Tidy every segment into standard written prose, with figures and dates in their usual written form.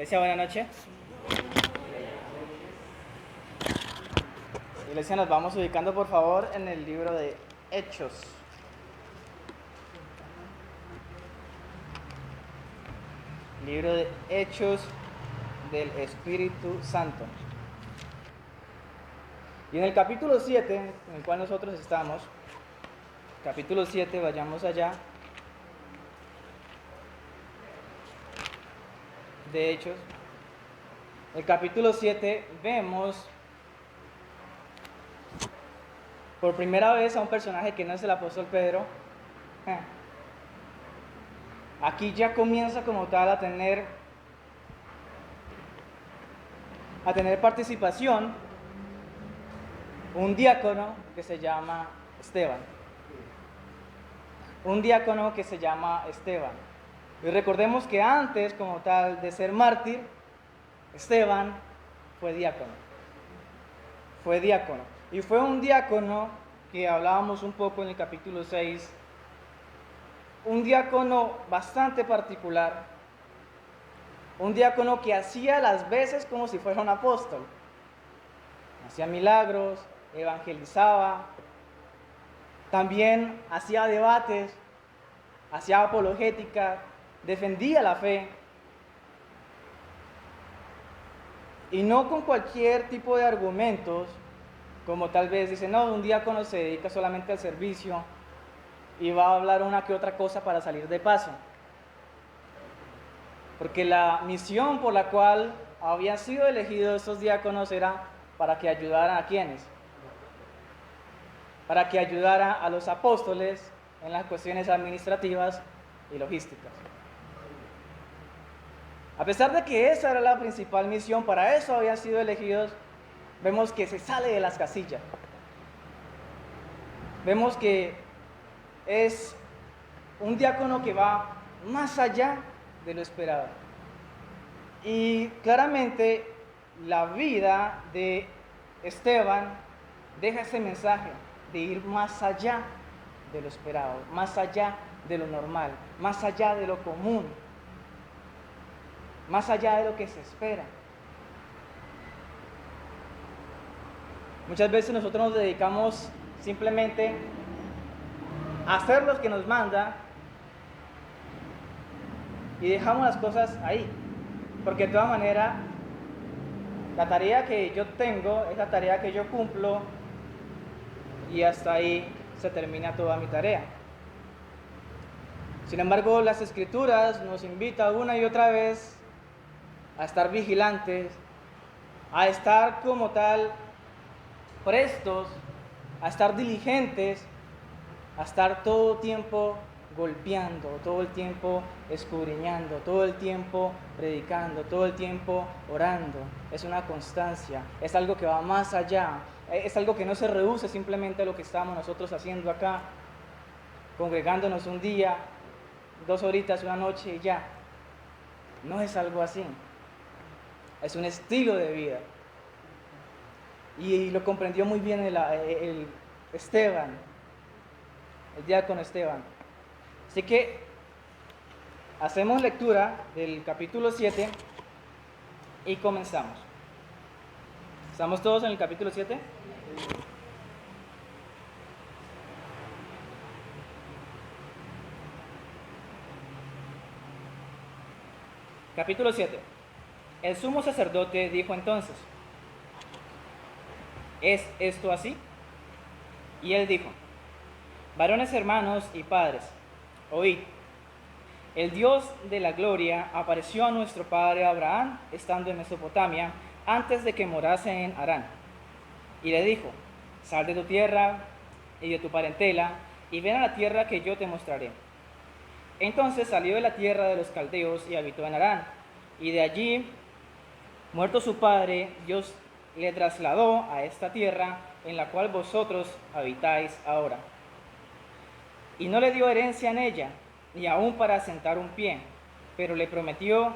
Iglesia, buena noche. Iglesia, nos vamos ubicando por favor en el libro de Hechos. Libro de Hechos del Espíritu Santo. Y en el capítulo 7, en el cual nosotros estamos, capítulo 7, vayamos allá, de Hechos. El capítulo 7 vemos por primera vez a un personaje que no es el apóstol Pedro. Aquí ya comienza como tal a tener participación un diácono que se llama Esteban. Un diácono que se llama Esteban. Y recordemos que antes, como tal, de ser mártir, Esteban fue diácono. Fue diácono. Y fue un diácono que hablábamos un poco en el capítulo 6. Un diácono bastante particular. Un diácono que hacía las veces como si fuera un apóstol. Hacía milagros, evangelizaba. También hacía debates, hacía apologética, defendía la fe. Y no con cualquier tipo de argumentos, como tal vez dice, no, un diácono se dedica solamente al servicio y va a hablar una que otra cosa para salir de paso. Porque la misión por la cual habían sido elegidos estos diáconos era para que ayudaran a quienes, para que ayudara a los apóstoles en las cuestiones administrativas y logísticas. A pesar de que esa era la principal misión, para eso habían sido elegidos, vemos que se sale de las casillas. Vemos que es un diácono que va más allá de lo esperado. Y claramente la vida de Esteban deja ese mensaje de ir más allá de lo esperado, más allá de lo normal, más allá de lo común, más allá de lo que se espera. Muchas veces nosotros nos dedicamos simplemente a hacer lo que nos manda y dejamos las cosas ahí, porque de todas maneras la tarea que yo tengo es la tarea que yo cumplo y hasta ahí se termina toda mi tarea. Sin embargo, las Escrituras nos invitan una y otra vez a estar vigilantes, a estar como tal prestos, a estar diligentes, a estar todo el tiempo golpeando, todo el tiempo escudriñando, todo el tiempo predicando, todo el tiempo orando. Es una constancia, es algo que va más allá, es algo que no se reduce simplemente a lo que estamos nosotros haciendo acá, congregándonos un día, 2 horitas, una noche y ya. No es algo así, es un estilo de vida. Y lo comprendió muy bien el Esteban, el diácono Esteban. Así que hacemos lectura del capítulo 7 y comenzamos. ¿Estamos todos en el capítulo 7? Capítulo 7. El sumo sacerdote dijo entonces: ¿es esto así? Y él dijo: varones hermanos y padres, oíd. El Dios de la gloria apareció a nuestro padre Abraham estando en Mesopotamia, antes de que morase en Harán. Y le dijo: sal de tu tierra y de tu parentela, y ven a la tierra que yo te mostraré. Entonces salió de la tierra de los caldeos y habitó en Harán. Y de allí, muerto su padre, Dios le trasladó a esta tierra en la cual vosotros habitáis ahora. Y no le dio herencia en ella, ni aún para asentar un pie, pero le prometió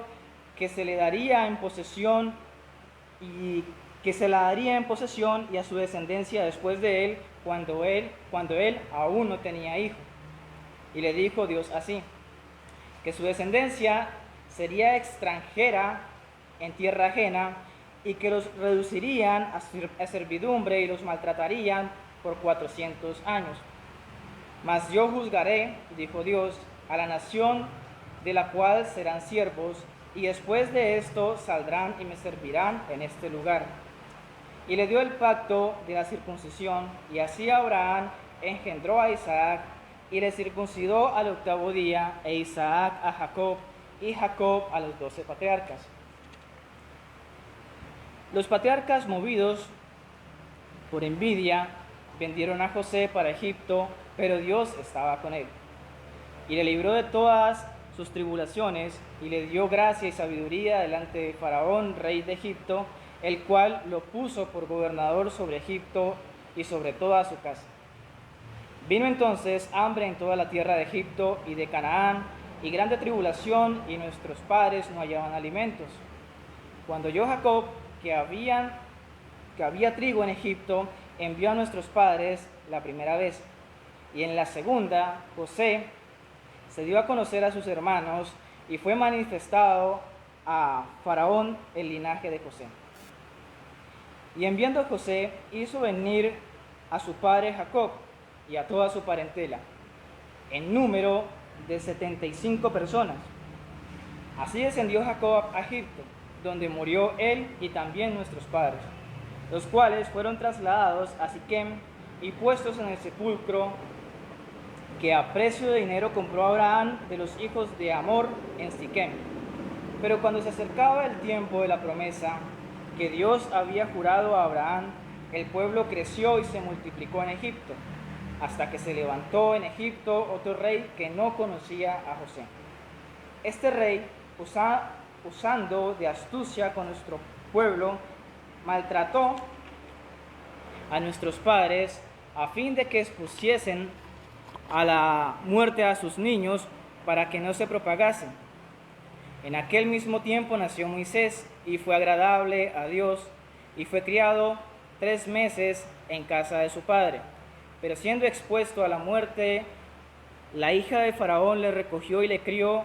que se le daría en posesión y que se la daría en posesión y a su descendencia después de él, cuando él aún no tenía hijo. Y le dijo Dios así: que su descendencia sería extranjera en tierra ajena, y que los reducirían a servidumbre y los maltratarían por 400 años. Mas yo juzgaré, dijo Dios, a la nación de la cual serán siervos, y después de esto saldrán y me servirán en este lugar. Y le dio el pacto de la circuncisión, y así Abraham engendró a Isaac, y le circuncidó al 8º día, e Isaac a Jacob, y Jacob a los 12 patriarcas. Los patriarcas, movidos por envidia, vendieron a José para Egipto, pero Dios estaba con él, y le libró de todas sus tribulaciones, y le dio gracia y sabiduría delante de Faraón, rey de Egipto, el cual lo puso por gobernador sobre Egipto y sobre toda su casa. Vino entonces hambre en toda la tierra de Egipto y de Canaán, y grande tribulación, y nuestros padres no hallaban alimentos. Cuando oyó Jacob que había trigo en Egipto, envió a nuestros padres la primera vez, y en la segunda José se dio a conocer a sus hermanos, y fue manifestado a Faraón el linaje de José. Y enviando a José, hizo venir a su padre Jacob y a toda su parentela, en número de 75 personas. Así descendió Jacob a Egipto, donde murió él y también nuestros padres, los cuales fueron trasladados a Siquem y puestos en el sepulcro que a precio de dinero compró Abraham de los hijos de Hamor en Siquem. Pero cuando se acercaba el tiempo de la promesa que Dios había jurado a Abraham, el pueblo creció y se multiplicó en Egipto, hasta que se levantó en Egipto otro rey que no conocía a José. Este rey, usando de astucia con nuestro pueblo, maltrató a nuestros padres a fin de que expusiesen a la muerte a sus niños para que no se propagasen. En aquel mismo tiempo nació Moisés y fue agradable a Dios y fue criado 3 meses en casa de su padre. Pero siendo expuesto a la muerte, la hija de Faraón le recogió y le crió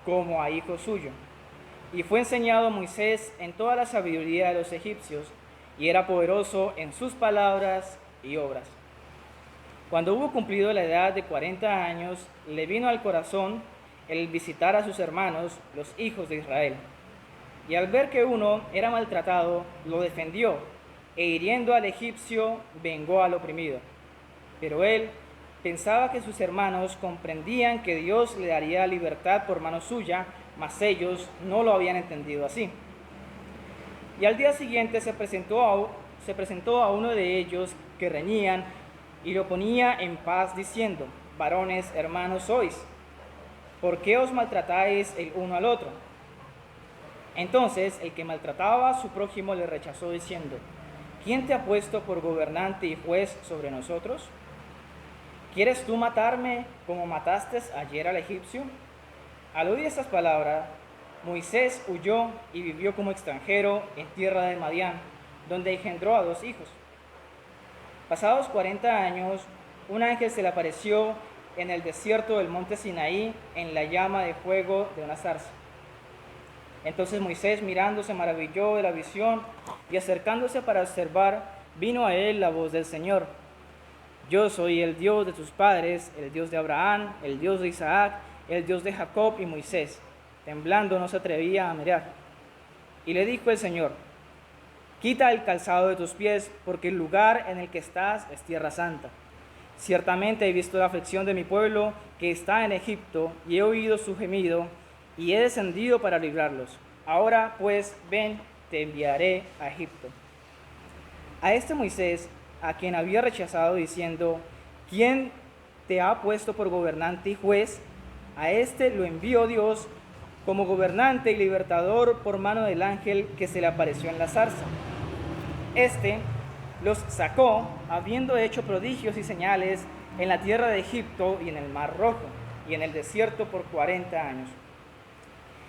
como a hijo suyo. Y fue enseñado Moisés en toda la sabiduría de los egipcios, y era poderoso en sus palabras y obras. Cuando hubo cumplido la edad de 40 años, le vino al corazón el visitar a sus hermanos, los hijos de Israel. Y al ver que uno era maltratado, lo defendió, e hiriendo al egipcio, vengó al oprimido. Pero él pensaba que sus hermanos comprendían que Dios le daría libertad por mano suya, mas ellos no lo habían entendido así. Y al día siguiente se presentó a uno de ellos que reñían, y lo ponía en paz, diciendo: varones, hermanos sois, ¿por qué os maltratáis el uno al otro? Entonces el que maltrataba a su prójimo le rechazó, diciendo: ¿quién te ha puesto por gobernante y juez sobre nosotros? ¿Quieres tú matarme como mataste ayer al egipcio? Al oír estas palabras, Moisés huyó y vivió como extranjero en tierra de Madián, donde engendró a 2 hijos. Pasados 40 años, un ángel se le apareció en el desierto del monte Sinaí en la llama de fuego de una zarza. Entonces Moisés, mirando, se maravilló de la visión, y acercándose para observar, vino a él la voz del Señor: yo soy el Dios de tus padres, el Dios de Abraham, el Dios de Isaac, el Dios de Jacob. Y Moisés, temblando, no se atrevía a mirar. Y le dijo el Señor: quita el calzado de tus pies, porque el lugar en el que estás es tierra santa. Ciertamente he visto la aflicción de mi pueblo que está en Egipto, y he oído su gemido, y he descendido para librarlos. Ahora pues, ven, te enviaré a Egipto. A este Moisés, a quien había rechazado, diciendo: ¿quién te ha puesto por gobernante y juez? A este lo envió Dios como gobernante y libertador por mano del ángel que se le apareció en la zarza. Este los sacó, habiendo hecho prodigios y señales en la tierra de Egipto y en el Mar Rojo y en el desierto por 40 años.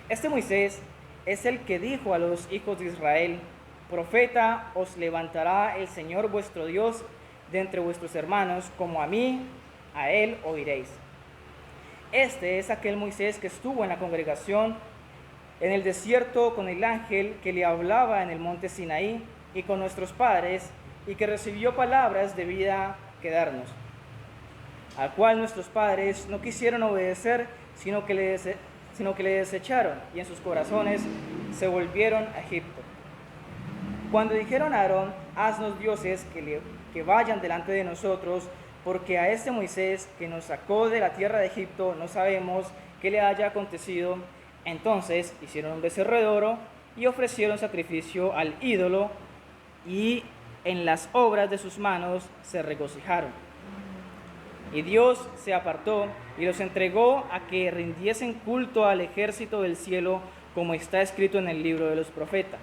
Este Moisés es el que dijo a los hijos de Israel: profeta os levantará el Señor vuestro Dios de entre vuestros hermanos, como a mí, a él oiréis. Este es aquel Moisés que estuvo en la congregación en el desierto con el ángel que le hablaba en el monte Sinaí y con nuestros padres, y que recibió palabras de vida que darnos, al cual nuestros padres no quisieron obedecer, sino que le desecharon, y en sus corazones se volvieron a Egipto. Cuando dijeron a Aarón: haznos dioses que vayan delante de nosotros, porque a este Moisés que nos sacó de la tierra de Egipto no sabemos qué le haya acontecido. Entonces hicieron un becerro de oro y ofrecieron sacrificio al ídolo, y en las obras de sus manos se regocijaron. Y Dios se apartó y los entregó a que rindiesen culto al ejército del cielo, como está escrito en el libro de los profetas.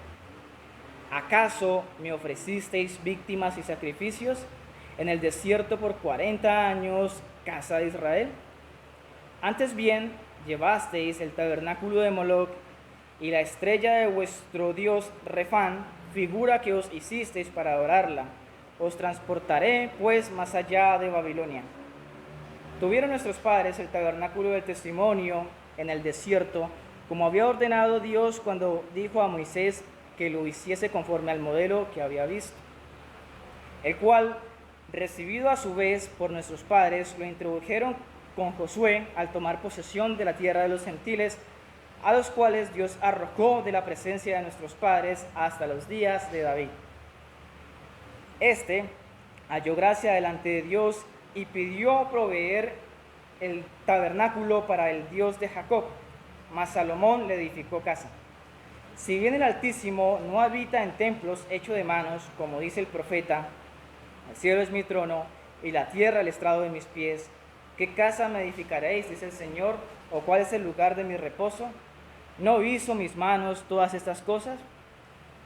¿Acaso me ofrecisteis víctimas y sacrificios en el desierto por 40 años, casa de Israel? Antes bien, llevasteis el tabernáculo de Moloc y la estrella de vuestro dios Refán, figura que os hicisteis para adorarla. Os transportaré, pues, más allá de Babilonia. Tuvieron nuestros padres el tabernáculo del testimonio en el desierto, como había ordenado Dios cuando dijo a Moisés que lo hiciese conforme al modelo que había visto, el cual, recibido a su vez por nuestros padres, lo introdujeron con Josué al tomar posesión de la tierra de los gentiles, a los cuales Dios arrojó de la presencia de nuestros padres hasta los días de David. Este halló gracia delante de Dios y pidió proveer el tabernáculo para el Dios de Jacob, mas Salomón le edificó casa. Si bien el Altísimo no habita en templos hechos de manos, como dice el profeta: el cielo es mi trono y la tierra el estrado de mis pies, ¿qué casa me edificaréis?, dice el Señor, o ¿cuál es el lugar de mi reposo? ¿No hizo mis manos todas estas cosas?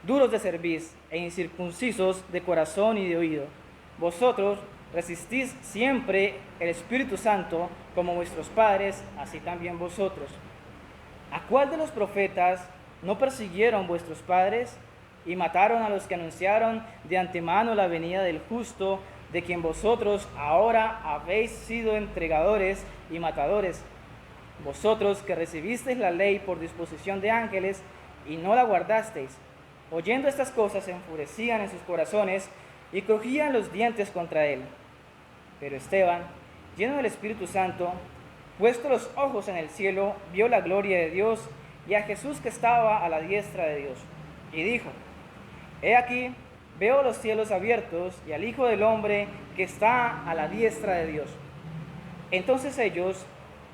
Duros de cerviz e incircuncisos de corazón y de oído, vosotros resistís siempre el Espíritu Santo, como vuestros padres, así también vosotros. ¿A cuál de los profetas no persiguieron vuestros padres y mataron a los que anunciaron de antemano la venida del justo, de quien vosotros ahora habéis sido entregadores y matadores? Vosotros que recibisteis la ley por disposición de ángeles y no la guardasteis. Oyendo estas cosas se enfurecían en sus corazones y crujían los dientes contra él. Pero Esteban, lleno del Espíritu Santo, puesto los ojos en el cielo, vio la gloria de Dios y a Jesús que estaba a la diestra de Dios, y dijo: he aquí, veo los cielos abiertos y al Hijo del Hombre que está a la diestra de Dios. Entonces ellos,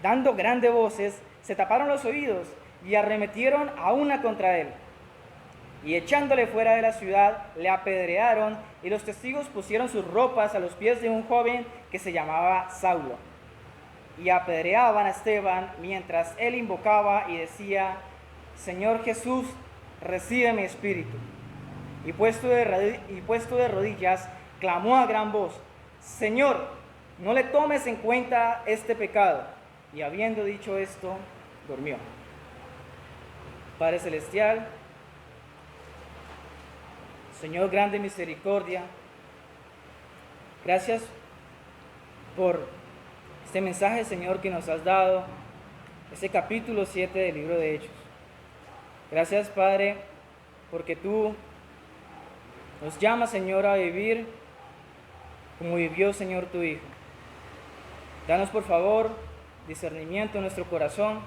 dando grandes voces, se taparon los oídos y arremetieron a una contra él. Y echándole fuera de la ciudad, le apedrearon, y los testigos pusieron sus ropas a los pies de un joven que se llamaba Saulo. Y apedreaban a Esteban mientras él invocaba y decía: Señor Jesús, recibe mi espíritu. Y puesto de rodillas, clamó a gran voz: Señor, no le tomes en cuenta este pecado. Y habiendo dicho esto, durmió. Padre celestial, Señor grande misericordia, gracias por este mensaje, Señor, que nos has dado, este capítulo 7 del libro de Hechos. Gracias, Padre, porque tú nos llamas, Señor, a vivir como vivió, Señor, tu Hijo. Danos, por favor, discernimiento en nuestro corazón.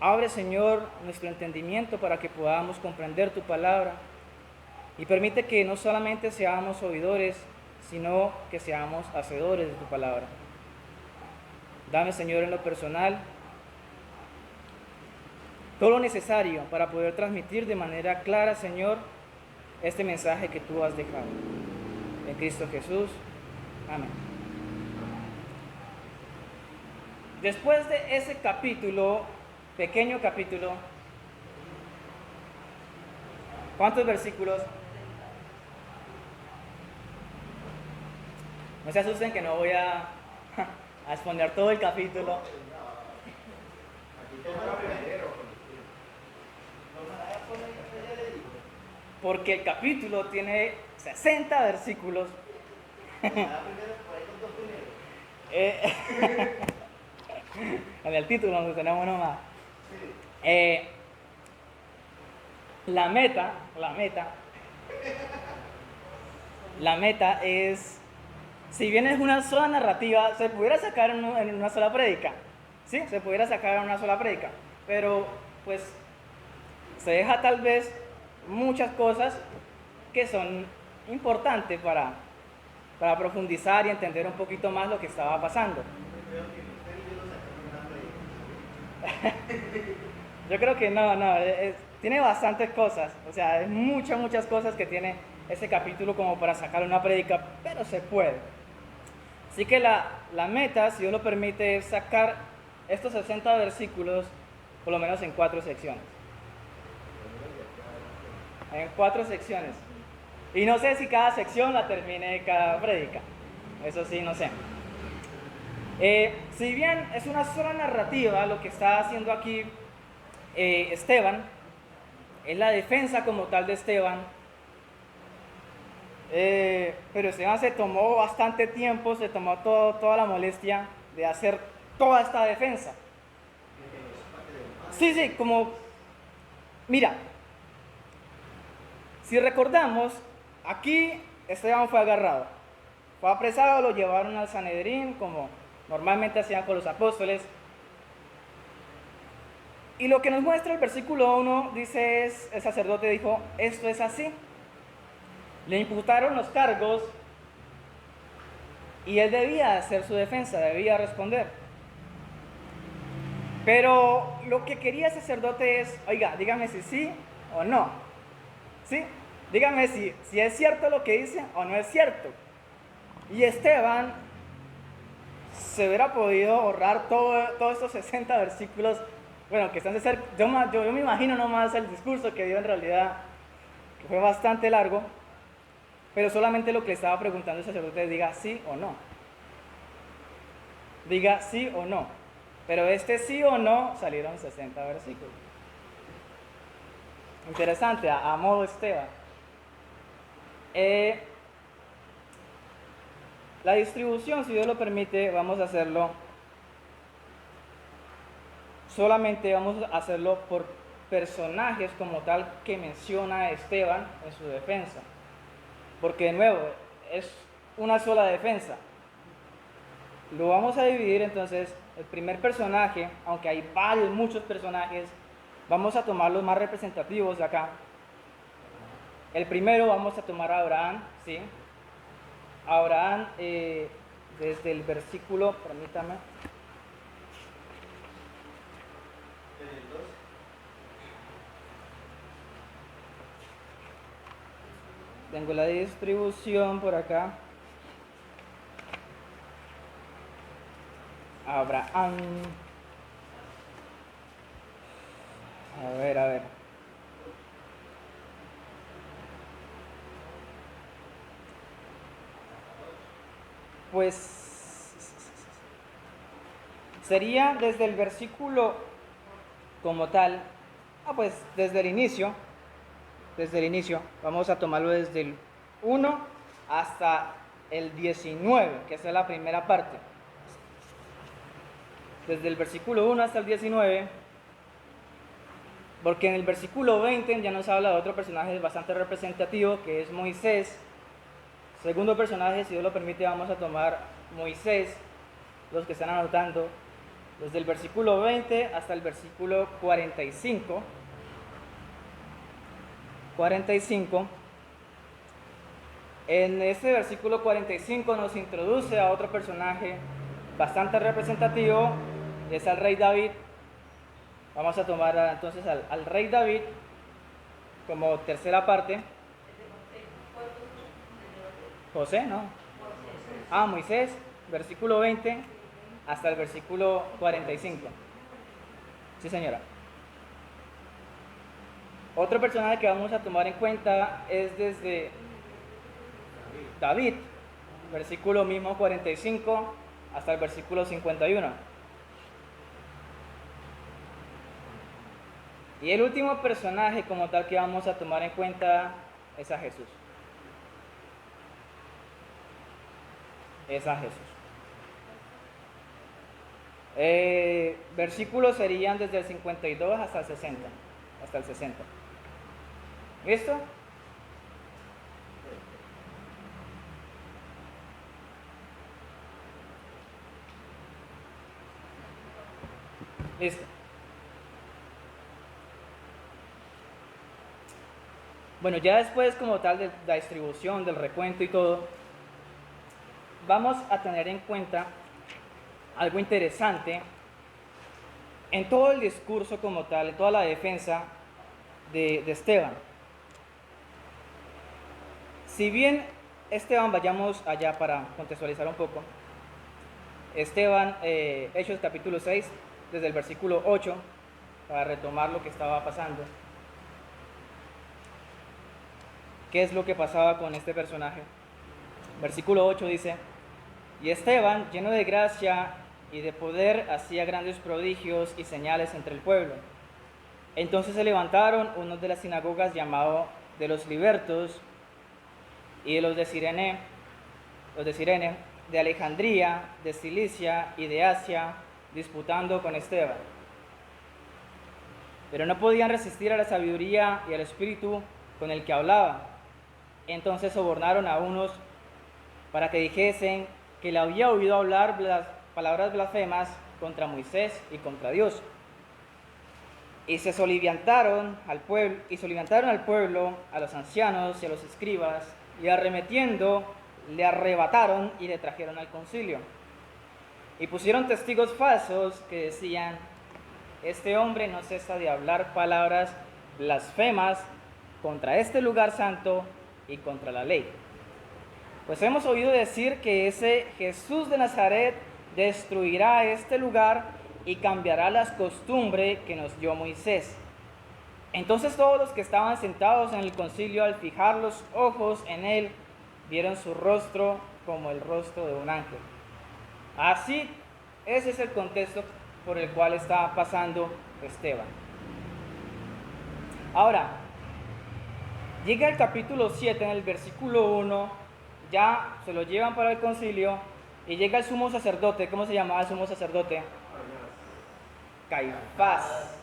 Abre, Señor, nuestro entendimiento para que podamos comprender tu palabra. Y permite que no solamente seamos oidores, sino que seamos hacedores de tu palabra. Dame, Señor, en lo personal, todo lo necesario para poder transmitir de manera clara, Señor, este mensaje que tú has dejado. En Cristo Jesús. Amén. Después de ese capítulo, pequeño capítulo, ¿cuántos versículos? No se asusten que no voy a exponer todo el capítulo. Porque el capítulo tiene 60 versículos. En el título nos tenemos uno más. La meta, la meta es, si bien es una sola narrativa, se pudiera sacar en una sola prédica, ¿sí? Se pudiera sacar en una sola prédica, pero pues se deja tal vez muchas cosas que son importantes para profundizar y entender un poquito más lo que estaba pasando. Yo creo que no, tiene bastantes cosas, o sea, es muchas cosas que tiene ese capítulo como para sacar una prédica, pero se puede. Así que la meta, si Dios lo permite, es sacar estos 60 versículos por lo menos en 4 secciones. En 4 secciones. Y no sé si cada sección la termine cada prédica. Eso sí, no sé. Si bien es una sola narrativa, lo que está haciendo aquí Esteban es la defensa como tal de Esteban. Pero Esteban se tomó bastante tiempo, se tomó toda la molestia de hacer toda esta defensa. Sí, como, mira, si recordamos, aquí Esteban fue agarrado, fue apresado, lo llevaron al Sanedrín, como normalmente hacían con los apóstoles. Y lo que nos muestra el versículo 1 dice es, el sacerdote dijo, esto es así. Le imputaron los cargos y él debía hacer su defensa, debía responder. Pero lo que quería el sacerdote es, oiga, dígame si sí o no. ¿Sí? Dígame si es cierto lo que dice o no es cierto. Y Esteban se hubiera podido ahorrar todos estos 60 versículos, bueno, que están de ser, yo me imagino nomás el discurso que dio en realidad, que fue bastante largo, pero solamente lo que le estaba preguntando el sacerdote, diga sí o no. Diga sí o no. Pero este sí o no salieron 60 versículos. Interesante, a modo Esteban. La distribución, si Dios lo permite, vamos a hacerlo. Solamente vamos a hacerlo por personajes como tal que menciona Esteban en su defensa. Porque de nuevo, es una sola defensa. Lo vamos a dividir entonces, el primer personaje, aunque hay muchos personajes, vamos a tomar los más representativos de acá. El primero vamos a tomar a Abraham, ¿sí? Abraham, desde el versículo, permítame. Tengo la distribución por acá. Abraham. A ver. Pues sería desde el versículo como tal, pues desde el inicio, vamos a tomarlo desde el 1 hasta el 19, que esa es la primera parte. Desde el versículo 1 hasta el 19, porque en el versículo 20 ya nos habla de otro personaje bastante representativo, que es Moisés. Segundo personaje, si Dios lo permite, vamos a tomar Moisés, los que están anotando, desde el versículo 20 hasta el versículo 45. En este versículo 45 nos introduce a otro personaje bastante representativo, es al rey David. Vamos a tomar entonces al rey David como tercera parte. José, ¿no? Moisés, versículo 20 hasta el versículo 45. Sí, señora. Otro personaje que vamos a tomar en cuenta es desde David, versículo mismo 45 hasta el versículo 51. Y el último personaje como tal que vamos a tomar en cuenta es a Jesús. Versículos serían desde el 52 hasta el 60. ¿Listo? Listo. Bueno, ya después como tal de la distribución, del recuento y todo, vamos a tener en cuenta algo interesante en todo el discurso como tal, en toda la defensa de Esteban. Si bien Esteban, vayamos allá para contextualizar un poco, Esteban, Hechos capítulo 6, desde el versículo 8, para retomar lo que estaba pasando. ¿Qué es lo que pasaba con este personaje? Versículo 8 dice: y Esteban, lleno de gracia y de poder, hacía grandes prodigios y señales entre el pueblo. Entonces se levantaron unos de las sinagogas llamados de los libertos y de los de Cirene, de Alejandría, de Cilicia y de Asia, disputando con Esteban. Pero no podían resistir a la sabiduría y al espíritu con el que hablaba. Entonces sobornaron a unos para que dijesen que le había oído hablar palabras blasfemas contra Moisés y contra Dios. Y soliviantaron al pueblo, a los ancianos y a los escribas, y arremetiendo, le arrebataron y le trajeron al concilio. Y pusieron testigos falsos que decían: este hombre no cesa de hablar palabras blasfemas contra este lugar santo y contra la ley. Pues hemos oído decir que ese Jesús de Nazaret destruirá este lugar y cambiará las costumbres que nos dio Moisés. Entonces todos los que estaban sentados en el concilio, al fijar los ojos en él, vieron su rostro como el rostro de un ángel. Así, ese es el contexto por el cual está pasando Esteban. Ahora, llega el capítulo 7, en el versículo 1, ya se lo llevan para el concilio y llega el sumo sacerdote. ¿Cómo se llamaba el sumo sacerdote? Caifás.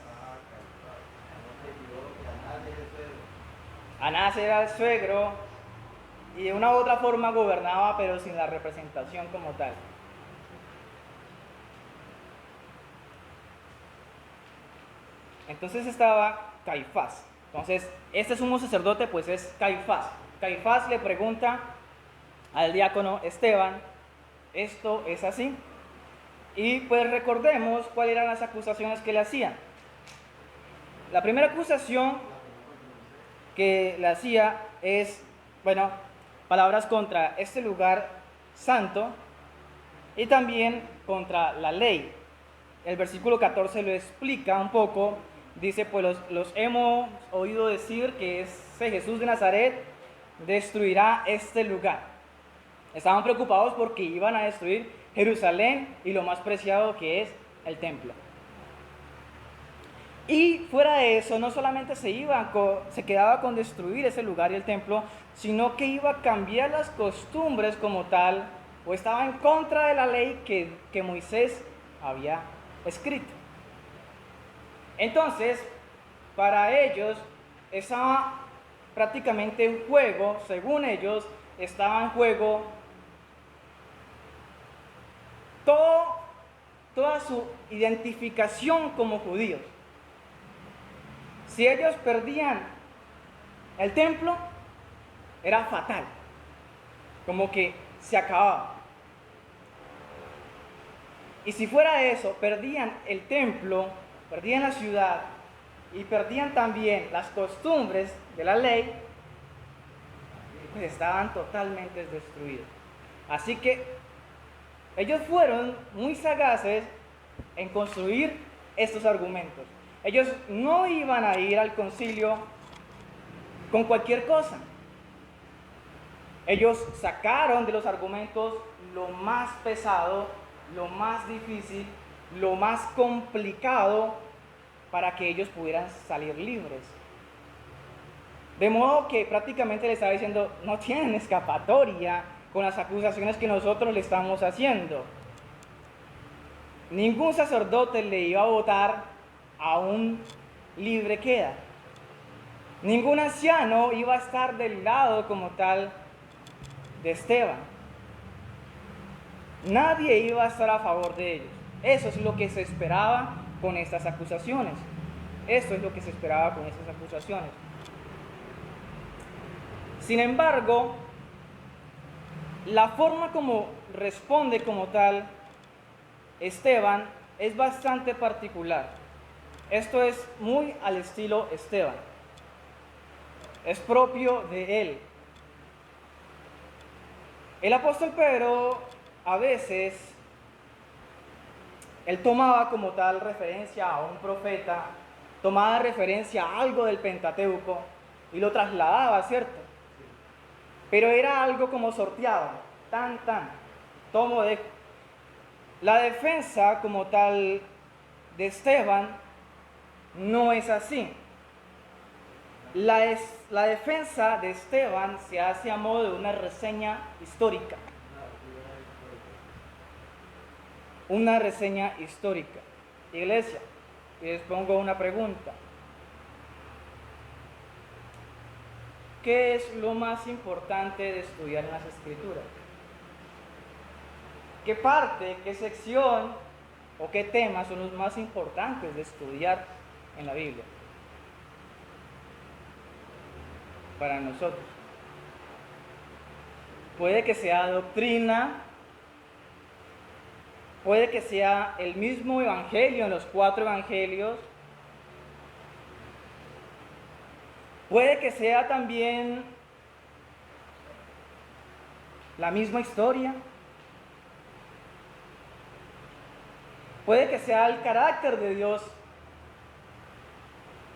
Anás era el suegro y de una u otra forma gobernaba, pero sin la representación como tal. Entonces estaba Caifás. Entonces, este sumo sacerdote pues es Caifás. Caifás le pregunta al diácono Esteban: ¿esto es así? Y pues recordemos cuáles eran las acusaciones que le hacían. La primera acusación que le hacía es, palabras contra este lugar santo y también contra la ley. El versículo 14 lo explica un poco. Dice: pues los hemos oído decir que ese Jesús de Nazaret destruirá este lugar. Estaban preocupados porque iban a destruir Jerusalén y lo más preciado, que es el templo. Y fuera de eso, no solamente se quedaba con destruir ese lugar y el templo, sino que iba a cambiar las costumbres como tal, o estaba en contra de la ley que Moisés había escrito. Entonces, para ellos estaba prácticamente en juego, según ellos, estaba en juego toda su identificación como judíos. Si ellos perdían el templo, era fatal, como que se acababa. Y si fuera eso, perdían el templo, perdían la ciudad y perdían también las costumbres de la ley, pues estaban totalmente destruidos. Así que ellos fueron muy sagaces en construir estos argumentos. Ellos no iban a ir al concilio con cualquier cosa. Ellos sacaron de los argumentos lo más pesado, lo más difícil, lo más complicado, para que ellos pudieran salir libres. De modo que prácticamente le estaba diciendo: no tienen escapatoria con las acusaciones que nosotros le estamos haciendo. Ningún sacerdote le iba a votar a un libre queda. Ningún anciano iba a estar del lado como tal de Esteban. Nadie iba a estar a favor de ellos. Eso es lo que se esperaba con estas acusaciones. Eso es lo que se esperaba con estas acusaciones. Sin embargo, la forma como responde como tal Esteban es bastante particular. Esto es muy al estilo Esteban. Es propio de él. El apóstol Pedro a veces, él tomaba como tal referencia a un profeta, tomaba referencia a algo del Pentateuco y lo trasladaba, ¿cierto? Pero era algo como sorteado, tomo de... La defensa como tal de Esteban no es así. La defensa de Esteban se hace a modo de una reseña histórica. Una reseña histórica. Iglesia, les pongo una pregunta. ¿Qué es lo más importante de estudiar en las Escrituras? ¿Qué parte, qué sección o qué temas son los más importantes de estudiar en la Biblia? Para nosotros. Puede que sea doctrina, puede que sea el mismo evangelio en los 4 evangelios, puede que sea también la misma historia, puede que sea el carácter de Dios,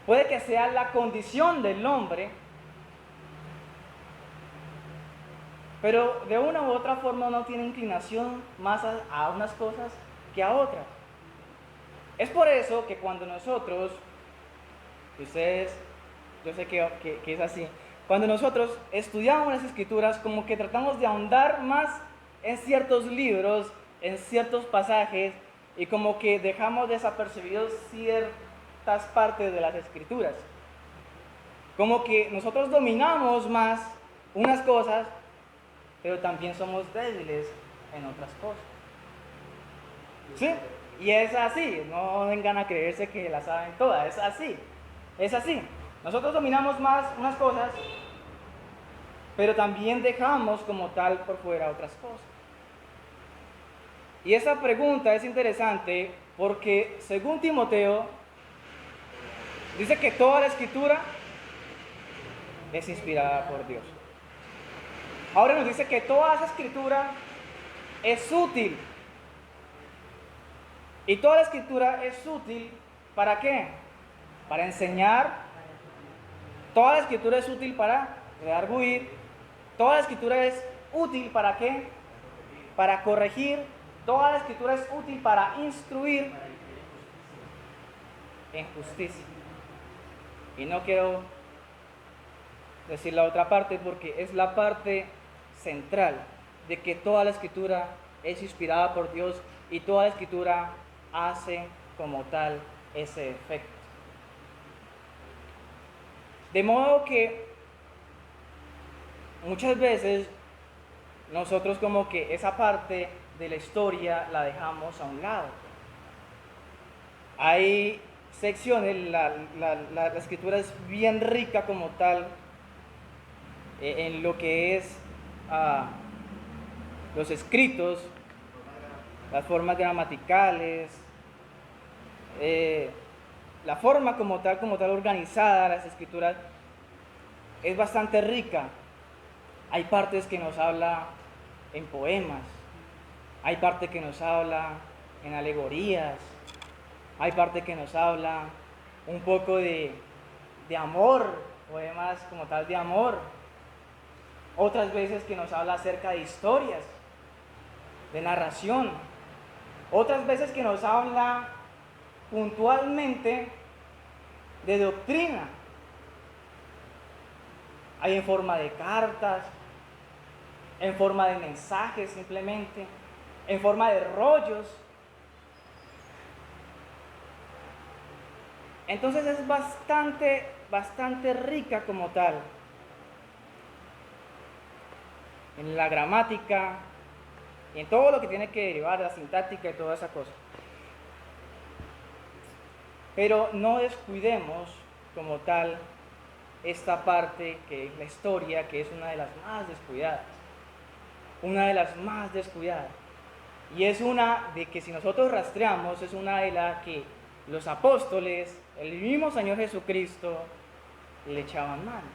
puede que sea la condición del hombre, pero de una u otra forma uno tiene inclinación más a unas cosas que a otras. Es por eso que cuando nosotros, ustedes, yo sé que es así, cuando nosotros estudiamos las Escrituras, como que tratamos de ahondar más en ciertos libros, en ciertos pasajes, y como que dejamos desapercibidos ciertas partes de las Escrituras. Como que nosotros dominamos más unas cosas, pero también somos débiles en otras cosas. ¿Sí? Y es así, no vengan a creerse que la saben todas, es así, es así. Nosotros dominamos más unas cosas, pero también dejamos como tal por fuera otras cosas. Y esa pregunta es interesante porque según Timoteo, dice que toda la Escritura es inspirada por Dios. Ahora nos dice que toda esa Escritura es útil. Y toda la Escritura es útil, ¿para qué? Para enseñar. Toda la Escritura es útil para redarguir. Toda la Escritura es útil ¿para qué? Para corregir. Toda la Escritura es útil para instruir en justicia. Y no quiero decir la otra parte porque es la parte central de que toda la Escritura es inspirada por Dios y toda la Escritura hace como tal ese efecto. De modo que muchas veces nosotros como que esa parte de la historia la dejamos a un lado. Hay secciones, la Escritura es bien rica como tal en lo que es los escritos, las formas gramaticales, la forma como tal organizada, las Escrituras, es bastante rica. Hay partes que nos habla en poemas, hay parte que nos habla en alegorías, hay parte que nos habla un poco de amor, poemas como tal de amor, otras veces que nos habla acerca de historias, de narración, otras veces que nos habla puntualmente de doctrina. Hay en forma de cartas, en forma de mensajes simplemente, en forma de rollos. Entonces es bastante bastante rica como tal, en la gramática y en todo lo que tiene que derivar de la sintáctica y toda esa cosa. Pero no descuidemos como tal esta parte que es la historia, que es una de las más descuidadas. Una de las más descuidadas. Y es una de que si nosotros rastreamos, es una de las que los apóstoles, el mismo Señor Jesucristo, le echaban mano.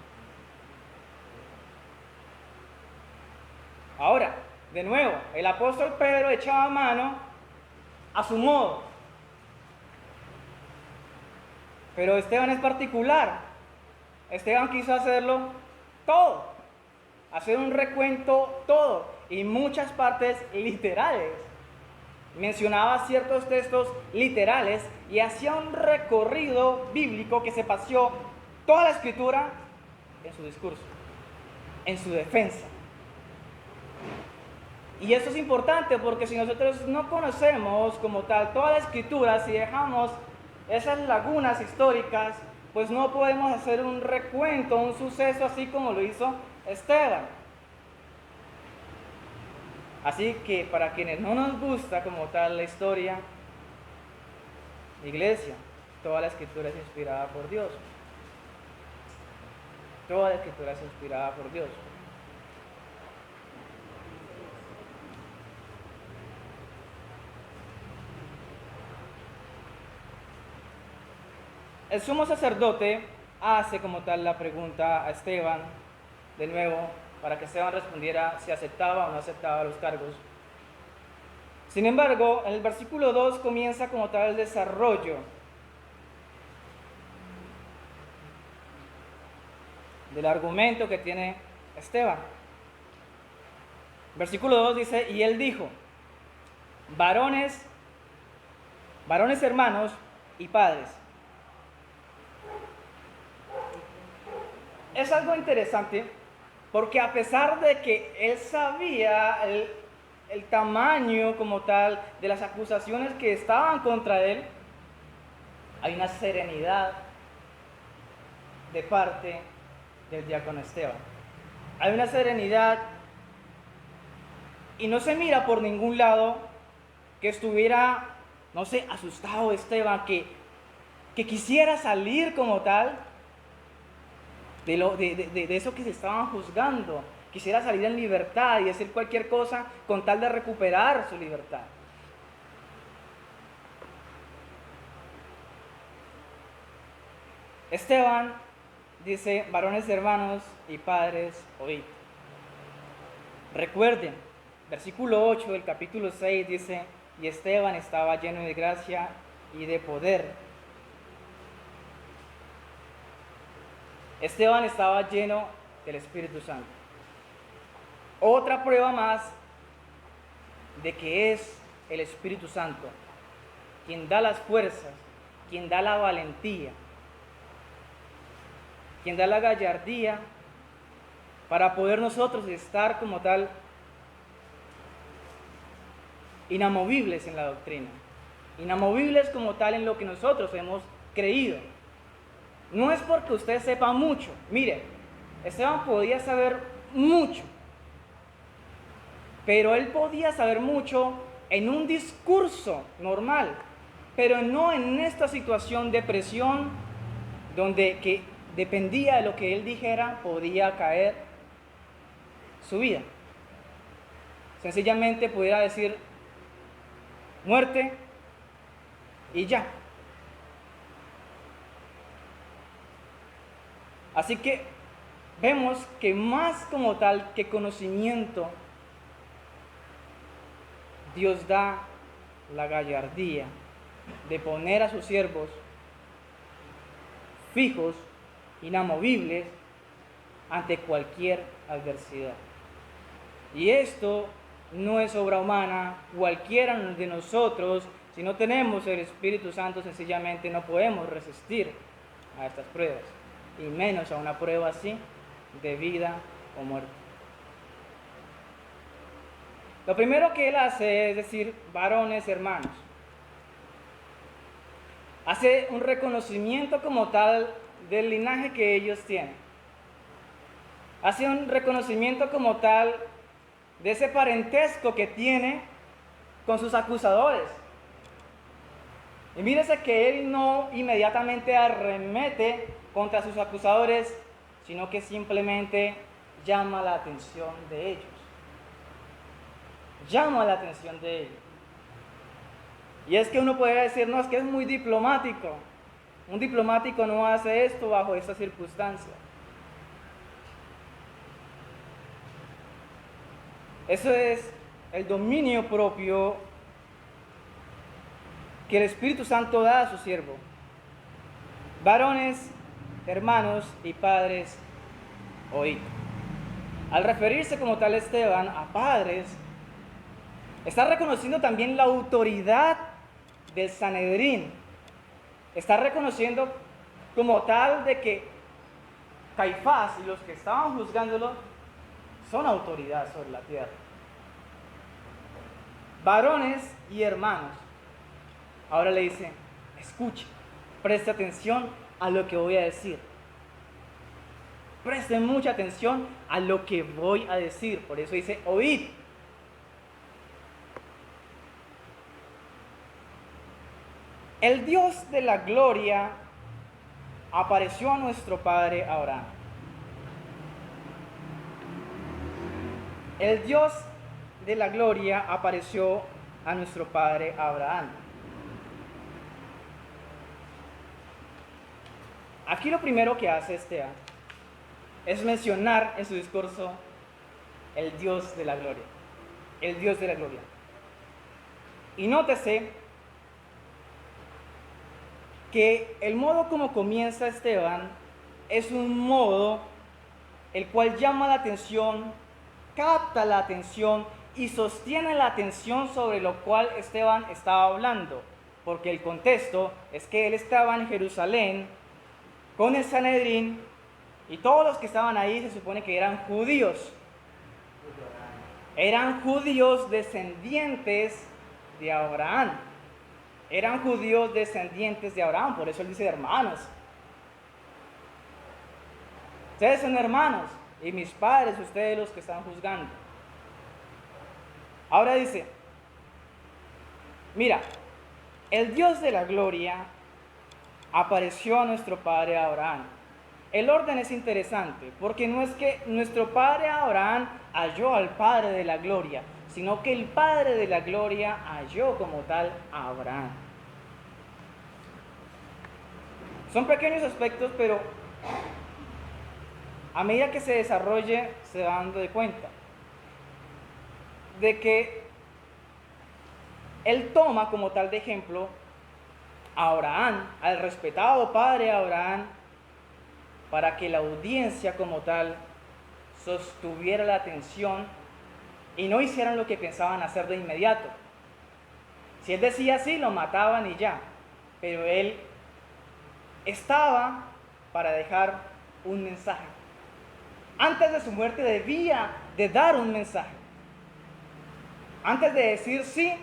Ahora, de nuevo, el apóstol Pedro echaba mano a su modo. Pero Esteban es particular. Esteban quiso hacerlo todo, hacer un recuento todo, y muchas partes literales. Mencionaba ciertos textos literales y hacía un recorrido bíblico que se paseó toda la escritura en su discurso, en su defensa. Y eso es importante porque si nosotros no conocemos como tal toda la escritura, si dejamos esas lagunas históricas, pues no podemos hacer un recuento, un suceso así como lo hizo Esteban. Así que para quienes no nos gusta como tal la historia, iglesia, toda la escritura es inspirada por Dios. Toda la escritura es inspirada por Dios. El sumo sacerdote hace como tal la pregunta a Esteban, de nuevo, para que Esteban respondiera si aceptaba o no aceptaba los cargos. Sin embargo, en el versículo 2 comienza como tal el desarrollo del argumento que tiene Esteban. Versículo 2 dice, y él dijo, varones hermanos y padres. Es algo interesante porque a pesar de que él sabía el tamaño como tal de las acusaciones que estaban contra él, hay una serenidad de parte del diácono Esteban. Hay una serenidad y no se mira por ningún lado que estuviera, no sé, asustado Esteban, que quisiera salir como tal de eso que se estaban juzgando, quisiera salir en libertad y decir cualquier cosa con tal de recuperar su libertad. Esteban dice, varones hermanos y padres, oíd. Recuerden, versículo 8 del capítulo 6 dice, y Esteban estaba lleno de gracia y de poder. Esteban estaba lleno del Espíritu Santo. Otra prueba más de que es el Espíritu Santo quien da las fuerzas, quien da la valentía, quien da la gallardía para poder nosotros estar como tal inamovibles en la doctrina, inamovibles como tal en lo que nosotros hemos creído. No es porque usted sepa mucho. Mire, Esteban podía saber mucho, pero él podía saber mucho en un discurso normal, pero no en esta situación de presión donde que dependía de lo que él dijera podía caer su vida. Sencillamente pudiera decir muerte y ya. Así que vemos que más como tal que conocimiento, Dios da la gallardía de poner a sus siervos fijos, inamovibles, ante cualquier adversidad. Y esto no es obra humana. Cualquiera de nosotros, si no tenemos el Espíritu Santo, sencillamente no podemos resistir a estas pruebas, y menos a una prueba así de vida o muerte. Lo primero que él hace es decir, varones hermanos. Hace un reconocimiento como tal del linaje que ellos tienen. Hace un reconocimiento como tal de ese parentesco que tiene con sus acusadores. Y mírese que él no inmediatamente arremete contra sus acusadores, sino que simplemente llama la atención de ellos. Llama la atención de ellos. Y es que uno podría decir, no, es que es muy diplomático. Un diplomático no hace esto bajo estas circunstancias. Eso es el dominio propio que el Espíritu Santo da a su siervo. Varones, hermanos y padres, oíd. Al referirse como tal Esteban a padres, está reconociendo también la autoridad del Sanedrín. Está reconociendo como tal de que Caifás y los que estaban juzgándolo son autoridad sobre la tierra. Varones y hermanos. Ahora le dice, escuche, preste atención a lo que voy a decir. Preste mucha atención a lo que voy a decir. Por eso dice, oíd. El Dios de la gloria apareció a nuestro padre Abraham. El Dios de la gloria apareció a nuestro padre Abraham. Aquí lo primero que hace Esteban es mencionar en su discurso el Dios de la gloria. El Dios de la gloria. Y nótese que el modo como comienza Esteban es un modo el cual llama la atención, capta la atención y sostiene la atención sobre lo cual Esteban estaba hablando, porque el contexto es que él estaba en Jerusalén con el Sanedrín y todos los que estaban ahí se supone que eran judíos. Eran judíos descendientes de Abraham. Eran judíos descendientes de Abraham, por eso él dice hermanos. Ustedes son hermanos y mis padres, ustedes los que están juzgando. Ahora dice, mira, el Dios de la gloria apareció a nuestro padre Abraham. El orden es interesante, porque no es que nuestro padre Abraham halló al Padre de la gloria, sino que el Padre de la gloria halló como tal a Abraham. Son pequeños aspectos, pero a medida que se desarrolle se va dando de cuenta de que él toma como tal de ejemplo a Abraham, al respetado padre Abraham, para que la audiencia como tal sostuviera la atención y no hicieran lo que pensaban hacer de inmediato. Si él decía así, lo mataban y ya, pero él estaba para dejar un mensaje. Antes de su muerte debía de dar un mensaje. Antes de decir sí,